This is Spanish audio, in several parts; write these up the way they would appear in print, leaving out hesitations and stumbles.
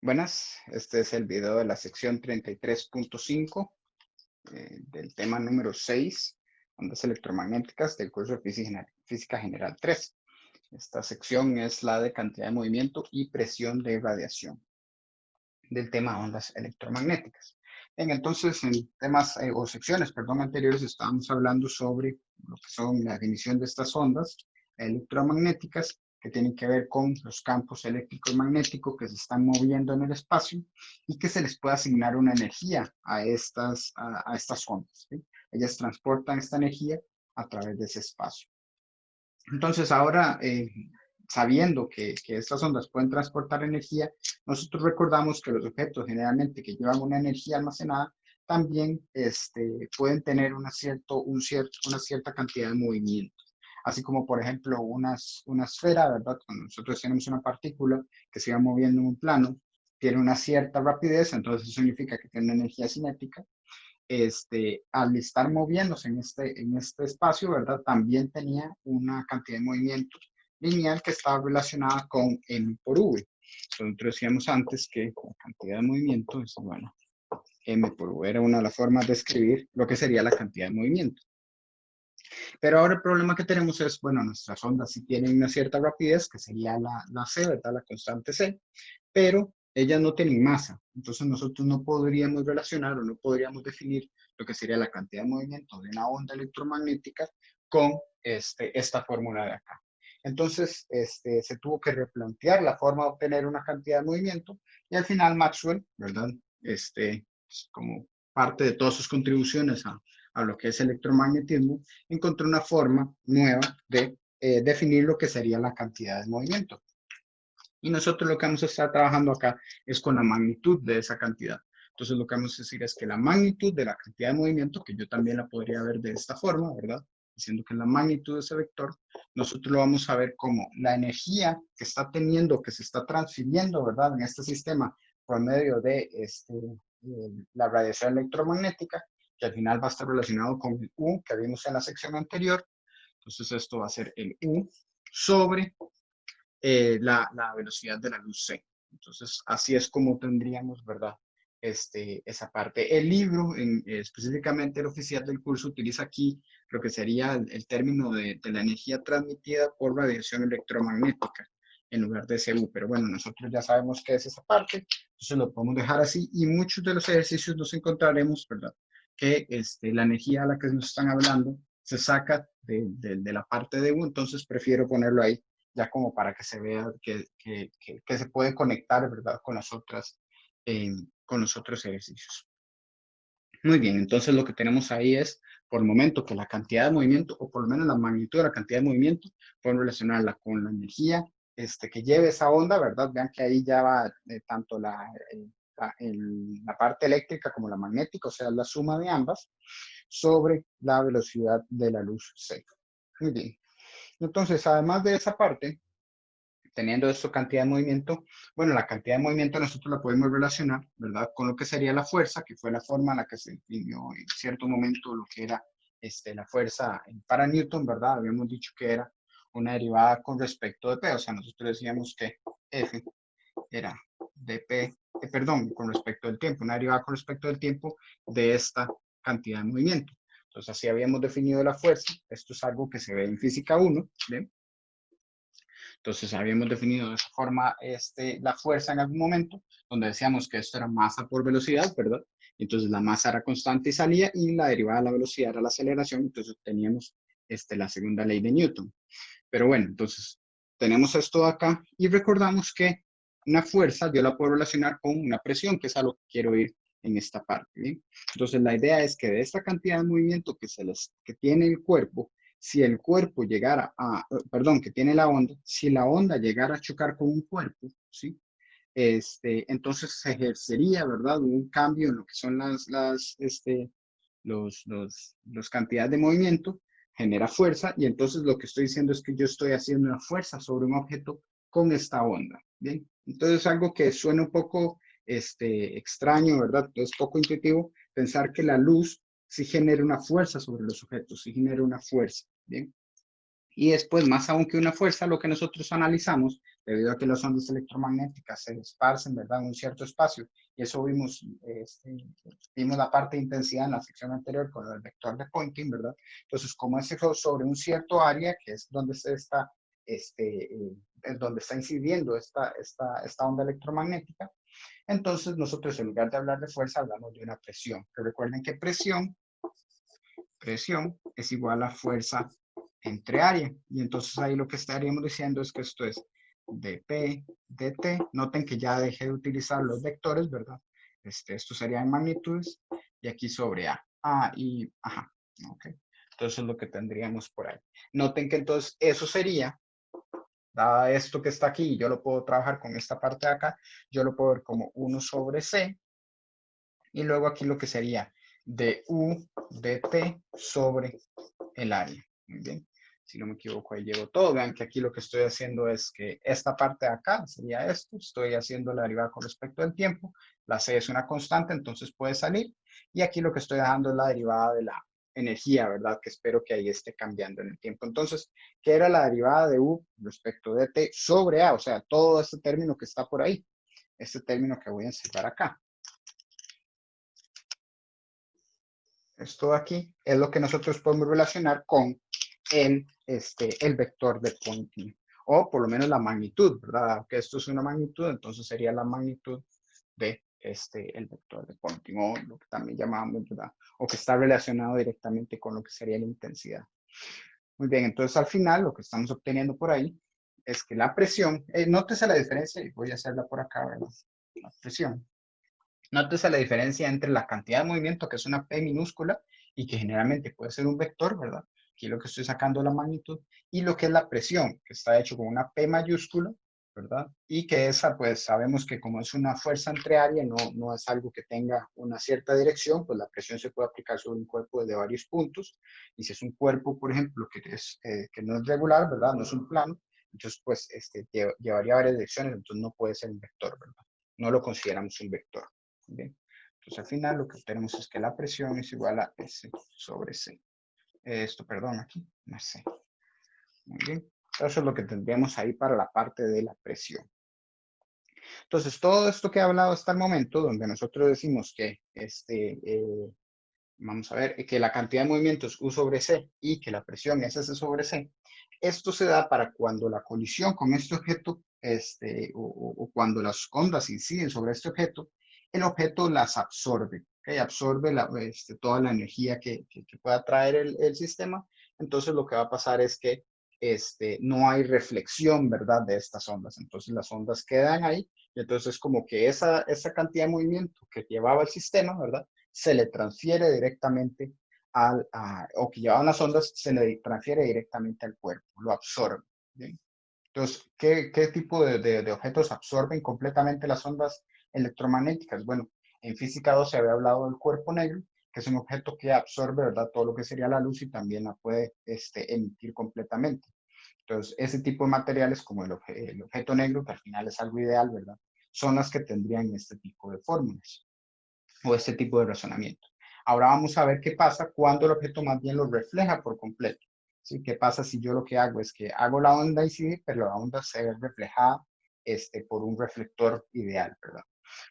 Buenas, este es el video de la sección 33.5 del tema número 6, ondas electromagnéticas del curso de Física General 3. Esta sección es la de cantidad de movimiento y presión de radiación del tema ondas electromagnéticas. Entonces, en temas o secciones, perdón, anteriores estábamos hablando sobre lo que son la definición de estas ondas electromagnéticas que tienen que ver con los campos eléctrico y magnético que se están moviendo en el espacio y que se les puede asignar una energía a estas ondas, ¿sí? Ellas transportan esta energía a través de ese espacio. Entonces, ahora, sabiendo que estas ondas pueden transportar energía, nosotros recordamos que los objetos generalmente que llevan una energía almacenada también pueden tener una cierta cantidad de movimiento. Así como, por ejemplo, una esfera, ¿verdad? Cuando nosotros tenemos una partícula que se va moviendo en un plano, tiene una cierta rapidez, entonces eso significa que tiene una energía cinética. Al estar moviéndose en este espacio, ¿verdad? También tenía una cantidad de movimiento lineal que estaba relacionada con M por V. Nosotros decíamos antes que la cantidad de movimiento es igual a M por V. Era una de las formas de escribir lo que sería la cantidad de movimiento. Pero ahora el problema que tenemos es, bueno, nuestras ondas sí tienen una cierta rapidez, que sería la C, ¿verdad? La constante C, pero ellas no tienen masa. Entonces nosotros no podríamos relacionar o no podríamos definir lo que sería la cantidad de movimiento de una onda electromagnética con esta fórmula de acá. Entonces se tuvo que replantear la forma de obtener una cantidad de movimiento y al final Maxwell, ¿verdad? Como parte de todas sus contribuciones a lo que es electromagnetismo, encontró una forma nueva de definir lo que sería la cantidad de movimiento. Y nosotros lo que vamos a estar trabajando acá es con la magnitud de esa cantidad. Entonces lo que vamos a decir es que la magnitud de la cantidad de movimiento, que yo también la podría ver de esta forma, ¿verdad? Diciendo que la magnitud de ese vector, nosotros lo vamos a ver como la energía que está teniendo, que se está transfiriendo, ¿verdad? En este sistema por medio de la radiación electromagnética, que al final va a estar relacionado con el U que vimos en la sección anterior. Entonces esto va a ser el U sobre la velocidad de la luz C. Entonces, así es como tendríamos, ¿verdad? Esa parte. El libro, específicamente el oficial del curso, utiliza aquí lo que sería el término de la energía transmitida por radiación electromagnética en lugar de CU. Pero bueno, nosotros ya sabemos qué es esa parte, entonces lo podemos dejar así y muchos de los ejercicios nos encontraremos, ¿verdad? Que la energía a la que nos están hablando se saca de la parte de U, entonces prefiero ponerlo ahí ya como para que se vea que se puede conectar, ¿verdad? Con los otros ejercicios. Muy bien, entonces lo que tenemos ahí es, por el momento, que la cantidad de movimiento, o por lo menos la magnitud de la cantidad de movimiento, podemos relacionarla con la energía que lleve esa onda, ¿verdad? Vean que ahí ya va tanto la parte eléctrica como la magnética, o sea, la suma de ambas, sobre la velocidad de la luz C. Muy bien. Entonces, además de esa parte, teniendo esto cantidad de movimiento, bueno, la cantidad de movimiento nosotros la podemos relacionar, ¿verdad? Con lo que sería la fuerza, que fue la forma en la que se definió en cierto momento lo que era la fuerza para Newton, ¿verdad? Habíamos dicho que era una derivada con respecto de P, o sea, nosotros decíamos que F era dp, perdón, con respecto del tiempo, una derivada con respecto del tiempo de esta cantidad de movimiento. Entonces, así habíamos definido la fuerza. Esto es algo que se ve en física 1, ¿bien? Entonces habíamos definido de esa forma la fuerza en algún momento, donde decíamos que esto era masa por velocidad, ¿verdad? Entonces la masa era constante y salía, y la derivada de la velocidad era la aceleración, entonces teníamos la segunda ley de Newton. Pero bueno, entonces tenemos esto acá y recordamos que una fuerza yo la puedo relacionar con una presión, que es a lo que quiero ir en esta parte, ¿bien? Entonces la idea es que de esta cantidad de movimiento que tiene el cuerpo, si el cuerpo llegara perdón, que tiene la onda, si la onda llegara a chocar con un cuerpo, ¿sí? Entonces se ejercería, ¿verdad? Un cambio en lo que son los cantidades de movimiento, genera fuerza, y entonces lo que estoy diciendo es que yo estoy haciendo una fuerza sobre un objeto con esta onda, ¿bien? Entonces algo que suena un poco extraño, ¿verdad? Es poco intuitivo pensar que la luz sí genera una fuerza sobre los objetos, sí genera una fuerza, ¿bien? Y después, más aún que una fuerza, lo que nosotros analizamos, debido a que las ondas electromagnéticas se esparcen, ¿verdad?, en un cierto espacio, y eso vimos la parte de intensidad en la sección anterior con el vector de Poynting, ¿verdad? Entonces, como es sobre un cierto área, que es donde donde está incidiendo esta onda electromagnética, entonces nosotros en lugar de hablar de fuerza, hablamos de una presión. Pero recuerden que presión es igual a fuerza entre área. Y entonces ahí lo que estaríamos diciendo es que esto es dP dt. Noten que ya dejé de utilizar los vectores, ¿verdad? Esto sería en magnitudes y aquí sobre A. Ajá, ok. Entonces lo que tendríamos por ahí. Noten que entonces eso sería, dada esto que está aquí, yo lo puedo trabajar con esta parte de acá, yo lo puedo ver como 1 sobre C, y luego aquí lo que sería du dt sobre el área. Muy bien. Si no me equivoco, ahí llevo todo. Vean que aquí lo que estoy haciendo es que esta parte de acá sería esto. Estoy haciendo la derivada con respecto al tiempo. La C es una constante, entonces puede salir. Y aquí lo que estoy dejando es la derivada de la energía, ¿verdad? Que espero que ahí esté cambiando en el tiempo. Entonces, ¿qué era la derivada de U respecto de T sobre A? O sea, todo este término que está por ahí. Este término que voy a encerrar acá. Esto de aquí es lo que nosotros podemos relacionar con el vector de Poynting, o por lo menos la magnitud, ¿verdad? Aunque esto es una magnitud, entonces sería la magnitud de el vector de Poynting, o lo que también llamamos, ¿verdad? O que está relacionado directamente con lo que sería la intensidad. Muy bien, entonces al final lo que estamos obteniendo por ahí es que la presión, nótese la diferencia, y voy a hacerla por acá, ¿verdad? La presión. Nótese la diferencia entre la cantidad de movimiento, que es una P minúscula, y que generalmente puede ser un vector, ¿verdad? Aquí lo que estoy sacando la magnitud, y lo que es la presión, que está hecho con una P mayúscula, ¿verdad? Y que esa, pues sabemos que como es una fuerza entre área, no es algo que tenga una cierta dirección, pues la presión se puede aplicar sobre un cuerpo de varios puntos, y si es un cuerpo, por ejemplo, que no es regular, ¿verdad? No es un plano, entonces pues llevaría varias direcciones, entonces no puede ser un vector, ¿verdad? No lo consideramos un vector. Bien. Entonces al final lo que tenemos es que la presión es igual a S sobre C. Esto, perdón, aquí, no es C. Muy bien. Eso es lo que tendríamos ahí para la parte de la presión. Entonces, todo esto que he hablado hasta el momento, donde nosotros decimos que, vamos a ver, que la cantidad de movimiento es U sobre C y que la presión es S sobre C, esto se da para cuando la colisión con este objeto, o cuando las ondas inciden sobre este objeto, el objeto las absorbe, ¿okay? Absorbe toda la energía que pueda traer el sistema. Entonces lo que va a pasar es que no hay reflexión, ¿verdad?, de estas ondas. Entonces las ondas quedan ahí y entonces como que esa cantidad de movimiento que llevaba el sistema, ¿verdad?, se le transfiere directamente o que llevaban las ondas, se le transfiere directamente al cuerpo, lo absorbe. ¿Bien? Entonces, ¿qué tipo de objetos absorben completamente las ondas electromagnéticas? Bueno, en física 2 se había hablado del cuerpo negro, que es un objeto que absorbe, ¿verdad?, todo lo que sería la luz y también la puede emitir completamente. Entonces, ese tipo de materiales como el objeto negro, que al final es algo ideal, ¿verdad?, son las que tendrían este tipo de fórmulas o este tipo de razonamiento. Ahora vamos a ver qué pasa cuando el objeto más bien lo refleja por completo. ¿Sí? ¿Qué pasa si yo lo que hago es que hago la onda incidir, pero la onda se ve reflejada por un reflector ideal, ¿verdad?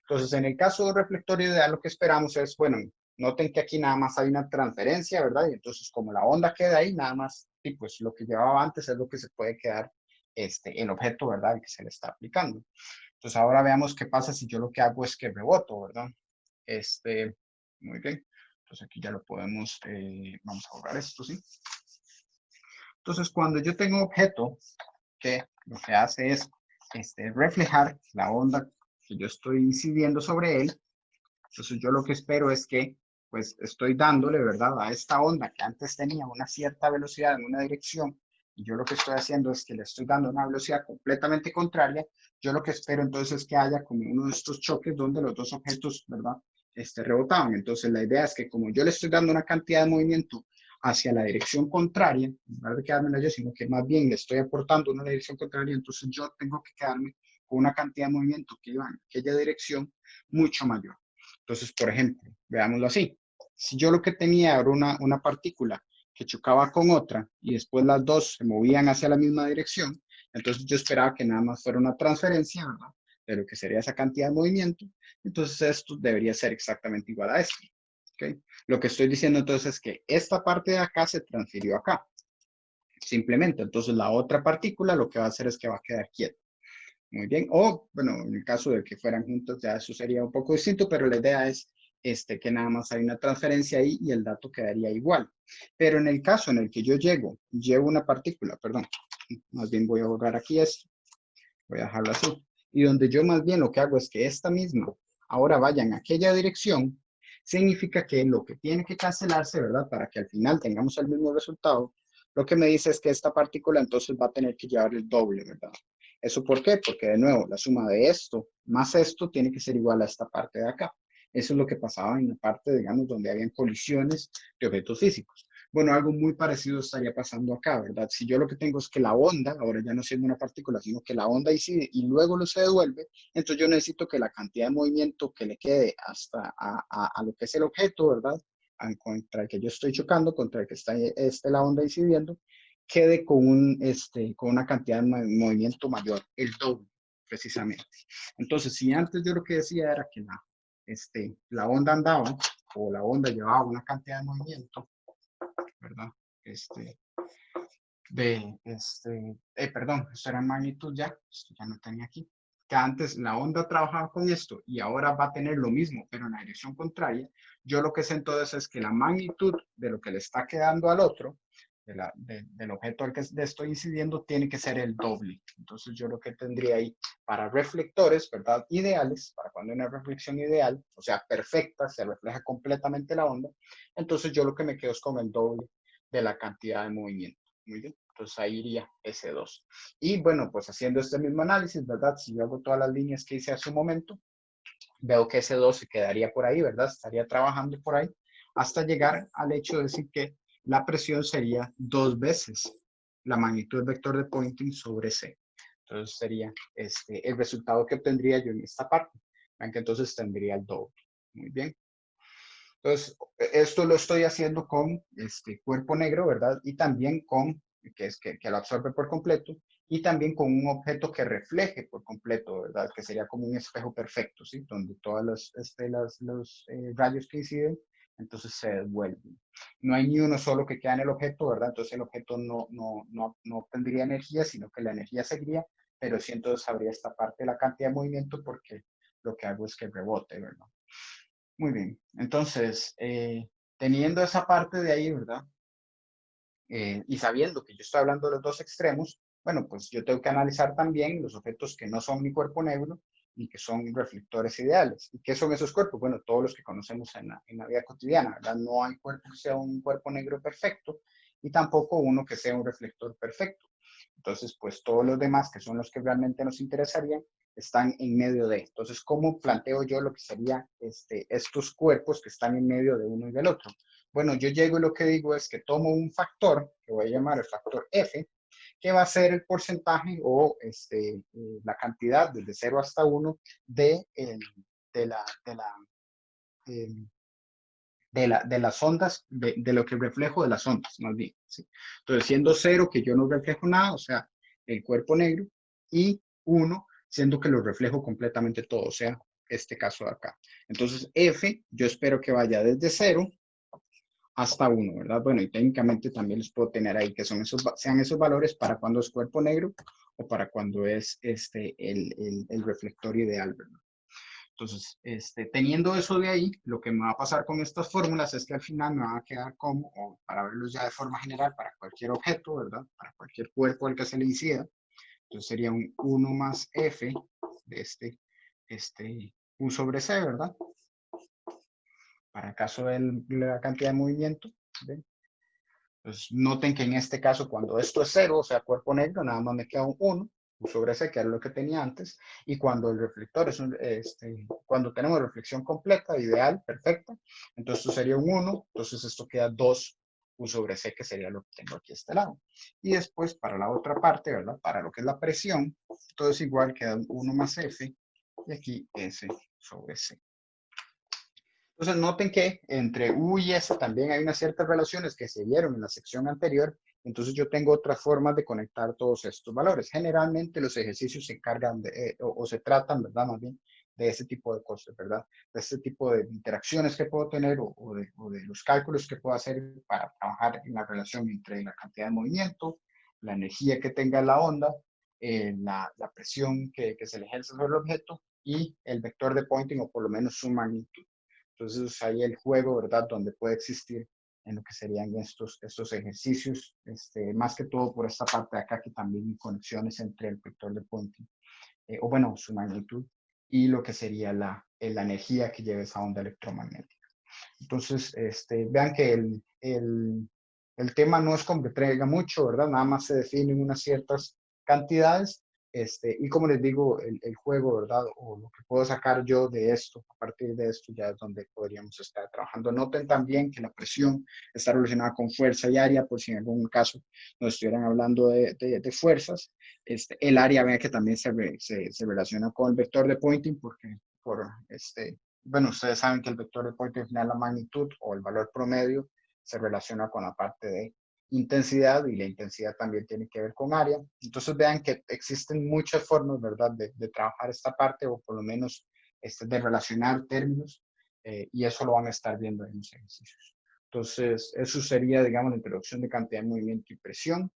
Entonces, en el caso de un reflector ideal, lo que esperamos es, bueno, noten que aquí nada más hay una transferencia, ¿verdad? Y entonces, como la onda queda ahí, nada más, y pues lo que llevaba antes es lo que se puede quedar el objeto, ¿verdad?, el que se le está aplicando. Entonces, ahora veamos qué pasa si yo lo que hago es que reboto, ¿verdad? Muy bien. Entonces aquí ya lo podemos, vamos a borrar esto, ¿sí? Entonces cuando yo tengo un objeto que lo que hace es reflejar la onda que yo estoy incidiendo sobre él, entonces yo lo que espero es que pues estoy dándole, ¿verdad?, a esta onda que antes tenía una cierta velocidad en una dirección, y yo lo que estoy haciendo es que le estoy dando una velocidad completamente contraria. Yo lo que espero entonces es que haya como uno de estos choques donde los dos objetos, ¿verdad?, rebotaban. Entonces la idea es que como yo le estoy dando una cantidad de movimiento hacia la dirección contraria, en lugar de quedármela yo, sino que más bien le estoy aportando una dirección contraria, entonces yo tengo que quedarme con una cantidad de movimiento que iba en aquella dirección mucho mayor. Entonces, por ejemplo, veámoslo así. Si yo lo que tenía era una partícula que chocaba con otra y después las dos se movían hacia la misma dirección, entonces yo esperaba que nada más fuera una transferencia, ¿verdad?, de lo que sería esa cantidad de movimiento. Entonces esto debería ser exactamente igual a esto. ¿Okay? Lo que estoy diciendo entonces es que esta parte de acá se transfirió acá. Simplemente, entonces la otra partícula lo que va a hacer es que va a quedar quieta. Muy bien. O, bueno, en el caso de que fueran juntos, ya eso sería un poco distinto, pero la idea es que nada más hay una transferencia ahí y el dato quedaría igual. Pero en el caso en el que yo llevo una partícula, perdón, más bien voy a borrar aquí esto, voy a dejarlo así. Y donde yo más bien lo que hago es que esta misma ahora vaya en aquella dirección, significa que lo que tiene que cancelarse, ¿verdad? Para que al final tengamos el mismo resultado, lo que me dice es que esta partícula entonces va a tener que llevar el doble, ¿verdad? ¿Eso por qué? Porque de nuevo, la suma de esto más esto tiene que ser igual a esta parte de acá. Eso es lo que pasaba en la parte, digamos, donde habían colisiones de objetos físicos. Bueno, algo muy parecido estaría pasando acá, ¿verdad? Si yo lo que tengo es que la onda, ahora ya no siendo una partícula, sino que la onda incide y luego lo se devuelve, entonces yo necesito que la cantidad de movimiento que le quede hasta a lo que es el objeto, ¿verdad?, contra el que yo estoy chocando, contra el que está la onda incidiendo, quede con una cantidad de movimiento mayor, el doble, precisamente. Entonces, si antes yo lo que decía era que la onda andaba, o la onda llevaba una cantidad de movimiento, ¿verdad? Perdón, esto era magnitud ya, esto ya no tenía aquí. Que antes la onda trabajaba con esto y ahora va a tener lo mismo, pero en la dirección contraria. Yo lo que sé entonces es que la magnitud de lo que le está quedando al otro, del objeto al que le estoy incidiendo, tiene que ser el doble. Entonces yo lo que tendría ahí para reflectores, ¿verdad?, ideales, para cuando hay una reflexión ideal, o sea, perfecta, se refleja completamente la onda, entonces yo lo que me quedo es con el doble de la cantidad de movimiento. Muy bien, entonces ahí iría S2. Y bueno, pues haciendo este mismo análisis, ¿verdad? Si yo hago todas las líneas que hice hace un momento, veo que S2 se quedaría por ahí, ¿verdad? Estaría trabajando por ahí hasta llegar al hecho de decir que la presión sería 2 veces la magnitud del vector de Poynting sobre C. Entonces sería el resultado que obtendría yo en esta parte. Vean que entonces tendría el doble. Muy bien. Entonces, esto lo estoy haciendo con cuerpo negro, ¿verdad? Y también con, que lo absorbe por completo, y también con un objeto que refleje por completo, ¿verdad? Que sería como un espejo perfecto, ¿sí? Donde todos los rayos que inciden, entonces se devuelven. No hay ni uno solo que queda en el objeto, ¿verdad? Entonces el objeto no obtendría energía, sino que la energía seguiría, pero sí entonces habría esta parte de la cantidad de movimiento porque lo que hago es que rebote, ¿verdad? Muy bien, entonces, teniendo esa parte de ahí, ¿verdad? Y sabiendo que yo estoy hablando de los dos extremos, bueno, pues yo tengo que analizar también los objetos que no son mi cuerpo negro y que son reflectores ideales. ¿Y qué son esos cuerpos? Bueno, todos los que conocemos en la vida cotidiana, ¿verdad? No hay cuerpo que sea un cuerpo negro perfecto y tampoco uno que sea un reflector perfecto. Entonces, pues todos los demás, que son los que realmente nos interesarían, están en medio de. Entonces, ¿cómo planteo yo lo que sería estos cuerpos que están en medio de uno y del otro? Bueno, yo llego y lo que digo es que tomo un factor, que voy a llamar el factor F, que va a ser el porcentaje o la cantidad desde 0 hasta 1 eh, de las ondas, de lo que reflejo de las ondas, más bien. ¿Sí? Entonces, siendo 0, que yo no reflejo nada, o sea, el cuerpo negro, y 1, siendo que lo reflejo completamente todo, o sea, este caso de acá. Entonces, F, yo espero que vaya desde 0 hasta 1, ¿verdad? Bueno, y técnicamente también los puedo tener ahí, que sean esos valores para cuando es cuerpo negro o para cuando es el reflector ideal, ¿verdad? Entonces, teniendo eso de ahí, lo que me va a pasar con estas fórmulas es que al final me va a quedar como, o para verlos ya de forma general, para cualquier objeto, ¿verdad? Para cualquier cuerpo al que se le incida. Entonces sería un 1 más F de U sobre C, ¿verdad? Para el caso de la cantidad de movimiento. ¿Ven? Entonces, noten que en este caso, cuando esto es 0, o sea, cuerpo negro, nada más me queda un 1 sobre C, que era lo que tenía antes, y cuando el reflector cuando tenemos reflexión completa, ideal, perfecta, entonces esto sería un 1, entonces esto queda 2 U sobre C, que sería lo que tengo aquí a este lado. Y después, para la otra parte, ¿verdad? Para lo que es la presión, todo es igual, queda 1 más F, y aquí S sobre C. Entonces noten que entre U y S también hay unas ciertas relaciones que se vieron en la sección anterior. Entonces yo tengo otras formas de conectar todos estos valores. Generalmente los ejercicios se encargan de, o se tratan, ¿verdad? Más bien de ese tipo de cosas, ¿verdad? De este tipo de interacciones que puedo tener o de los cálculos que puedo hacer para trabajar en la relación entre la cantidad de movimiento, la energía que tenga la onda, la presión que se le ejerce sobre el objeto y el vector de Poynting o por lo menos su magnitud. Entonces ahí el juego, ¿verdad? Donde puede existir en lo que serían estos ejercicios, más que todo por esta parte de acá, que también hay conexiones entre el vector de Poynting, o bueno, su magnitud, y lo que sería la energía que lleva esa onda electromagnética. Entonces, vean que el tema no es como que traiga mucho, ¿verdad? Nada más se definen unas ciertas cantidades. Y como les digo, el juego, ¿verdad? O lo que puedo sacar yo de esto, a partir de esto ya es donde podríamos estar trabajando. Noten también que la presión está relacionada con fuerza y área, por si en algún caso nos estuvieran hablando de fuerzas. El área, vean que también se relaciona con el vector de Poynting, porque bueno, ustedes saben que el vector de Poynting final, la magnitud o el valor promedio, se relaciona con la parte de intensidad y la intensidad también tiene que ver con área. Entonces vean que existen muchas formas, ¿verdad?, de trabajar esta parte o por lo menos de relacionar términos y eso lo van a estar viendo en los ejercicios. Entonces, eso sería, digamos, la introducción de cantidad de movimiento y presión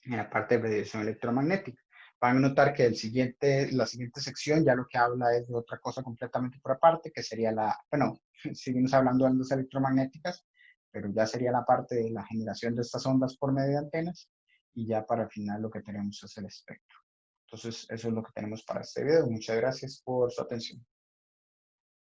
en la parte de radiación electromagnética. Van a notar que la siguiente sección ya lo que habla es de otra cosa completamente por aparte, que sería bueno, seguimos hablando de ondas electromagnéticas, pero ya sería la parte de la generación de estas ondas por medio de antenas, y ya para el final lo que tenemos es el espectro. Entonces, eso es lo que tenemos para este video. Muchas gracias por su atención.